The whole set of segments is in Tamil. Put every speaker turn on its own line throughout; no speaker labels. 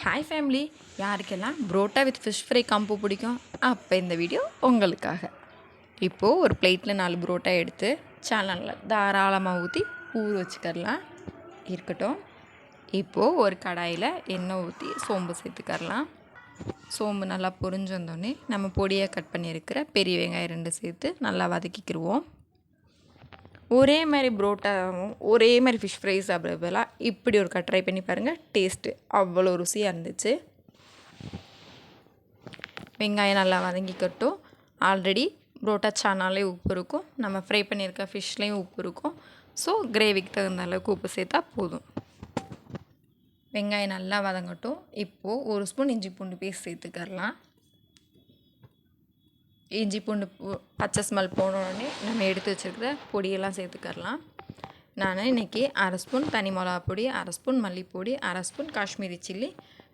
ஹாய் ஃபேமிலி, யாருக்கெல்லாம் parotta with fish fry combo பிடிக்கும்? அப்போ இந்த வீடியோ உங்களுக்காக. இப்போது ஒரு பிளேட்டில் 4 புரோட்டா எடுத்து சேனலில் தாராளமாக ஊற்றி ஊற வச்சுக்கரலாம். இருக்கட்டும். இப்போது ஒரு கடாயில் எண்ணெய் ஊற்றி சோம்பு சேர்த்துக்கரலாம். சோம்பு நல்லா பொரிஞ்சு வந்தோடனே நம்ம பொடியாக கட் பண்ணியிருக்கிற பெரிய வெங்காயம் 2 சேர்த்து நல்லா வதக்கிக்கிடுவோம். ஒரே மாதிரி புரோட்டாவும் ஒரே மாதிரி ஃபிஷ் ஃப்ரை சாப்பிட்றதுலாம் இப்படி ஒரு ட்ரை பண்ணி பாருங்கள். டேஸ்ட்டு அவ்வளோ ருசியாக இருந்துச்சு. வெங்காயம் நல்லா வதங்கிக்கட்டும். ஆல்ரெடி புரோட்டா சானாலே உப்பு இருக்கும், நம்ம ஃப்ரை பண்ணியிருக்க ஃபிஷ்லேயும் உப்பு இருக்கும். ஸோ கிரேவிக்கு தகுந்த அளவுக்கு உப்பு சேர்த்தா போதும். வெங்காயம் நல்லா வதங்கட்டும். இப்போது 1 ஸ்பூன் இஞ்சி பூண்டு பேஸ்ட் சேர்த்துக்கரலாம். இஞ்சி பூண்டு பச்சை ஸ்மெல் போனோடனே நம்ம எடுத்து வச்சுருக்கிற பொடியெல்லாம் சேர்த்துக்கரலாம். நான் இன்றைக்கி 1/2 ஸ்பூன் தனி மிளகா பொடி, 1/2 ஸ்பூன் மல்லிப்பொடி, 1/2 ஸ்பூன் காஷ்மீரி சில்லி,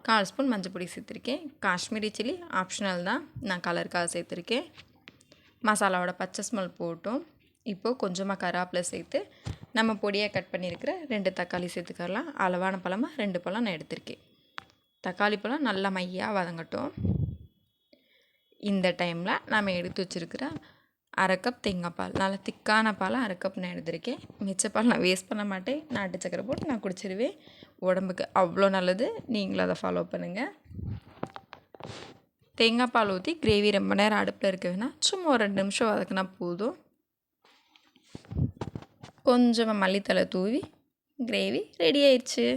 1/4 ஸ்பூன் மஞ்சள் பொடி சேர்த்துருக்கேன். காஷ்மீரி சில்லி ஆப்ஷனல் தான், நான் கலருக்காக சேர்த்துருக்கேன். மசாலாவோட பச்சை ஸ்மெல் போட்டும். இப்போது கொஞ்சமாக கருவேப்பிலை சேர்த்து நம்ம பொடியாக கட் பண்ணியிருக்கிற 2 தக்காளி சேர்த்துக்கரலாம். அளவான பழமாக 2 பழம் நான் எடுத்திருக்கேன். தக்காளி பழம் நல்லா மையாக வதங்கட்டும். இந்த டைமில் நம்ம எடுத்து வச்சுருக்கிற 1/2 கப் தேங்காய் பால், நல்லா திக்கான பால் 1/2 கப் நான் எடுத்திருக்கேன். மிச்ச பால் நான் வேஸ்ட் பண்ண மாட்டேன். நாட்டு சக்கரை போட்டு நான் குடிச்சிடுவேன். உடம்புக்கு அவ்வளோ நல்லது. நீங்களும் அதை ஃபாலோ பண்ணுங்கள். தேங்காய் பால் ஊற்றி கிரேவி ரொம்ப நேரம் அடுப்பில் இருக்க வேணால், சும்மா ஒரு 2 நிமிஷம் வதக்கினா போதும். கொஞ்சமாக மல்லித்தலை தூவி கிரேவி ரெடி ஆயிடுச்சு.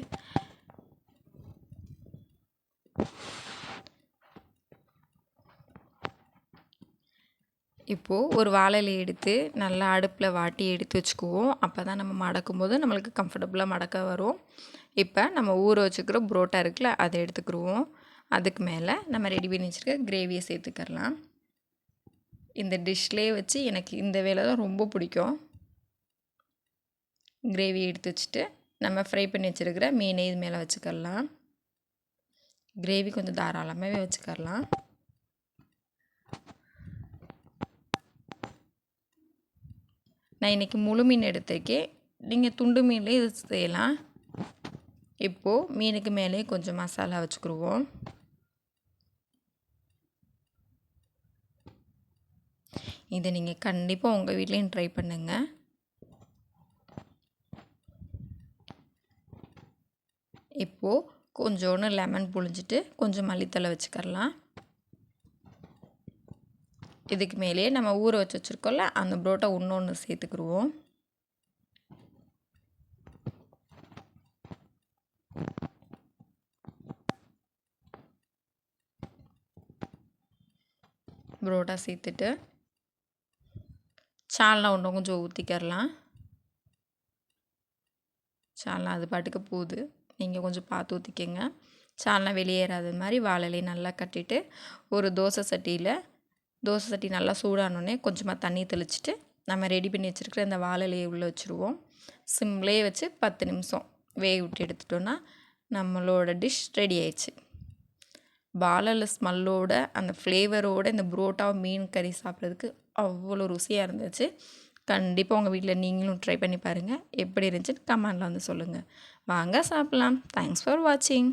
இப்போது ஒரு வாழை இலை எடுத்து நல்லா அடுப்பில் வாட்டி எடுத்து வச்சுக்குவோம். அப்போ தான் நம்ம மடக்கும் போது நம்மளுக்கு கம்ஃபர்டபுளாக மடக்க வரும். இப்போ நம்ம ஊற வச்சுக்கிற புரோட்டா இருக்குல்ல, அதை எடுத்துக்கிடுவோம். அதுக்கு மேலே நம்ம ரெடி பண்ணி வச்சுருக்க கிரேவியை சேர்த்துக்கரலாம். இந்த டிஷ்லேயே வச்சு எனக்கு இந்த வேலை தான் ரொம்ப பிடிக்கும். கிரேவி எடுத்து வச்சுட்டு நம்ம ஃப்ரை பண்ணி வச்சுருக்கிற மீனை இது மேலே வச்சுக்கரலாம். கிரேவி கொஞ்சம் தாராளமாகவே வச்சுக்கரலாம். நான் இன்றைக்கி முழு மீன் எடுத்திருக்கேன். நீங்கள் துண்டு மீன்லேயே இது செய்யலாம். இப்போது மீனுக்கு மேலே கொஞ்சம் மசாலா வச்சுக்கிடுவோம். இதை நீங்கள் கண்டிப்பாக உங்கள் வீட்லேயும் ட்ரை பண்ணுங்கள். இப்போது கொஞ்சோண்டு லெமன் புழிஞ்சிட்டு கொஞ்சம் மல்லித்தலை வச்சுக்கரலாம். இதுக்கு மேலேயே நம்ம ஊற வச்சு வச்சுருக்கோம்ல, அந்த புரோட்டா ஒன்று சேர்த்துக்கிடுவோம். புரோட்டா சேர்த்துட்டு சால்னா இன்னும் கொஞ்சம் ஊற்றிக்கரலாம். சால்னா அது பாட்டுக்கு போகுது, நீங்கள் கொஞ்சம் பார்த்து ஊற்றிக்கங்க. சால்னா வெளியேறாத மாதிரி வாழை இலையை நல்லா கட்டிட்டு ஒரு தோசை சட்டி நல்லா சூடானோடனே கொஞ்சமாக தண்ணி தெளிச்சிட்டு நம்ம ரெடி பண்ணி வச்சுருக்கிற இந்த வாழை இலையை உள்ளே வச்சுருவோம். சிம்லேயே வச்சு 10 நிமிஷம் வேக விட்டு எடுத்துட்டோன்னா நம்மளோட டிஷ் ரெடி ஆயிடுச்சு. வாழை இலை ஸ்மெல்லோட அந்த ஃப்ளேவரோடு இந்த புரோட்டா மீன் கறி சாப்பிட்றதுக்கு அவ்வளோ ருசியாக இருந்துச்சு. கண்டிப்பாக உங்கள் வீட்டில் நீங்களும் ட்ரை பண்ணி பாருங்கள். எப்படி இருந்துச்சுன்னு கமெண்டில் வந்து சொல்லுங்கள். வாங்க சாப்பிட்லாம். தேங்க்ஸ் ஃபார் வாட்சிங்.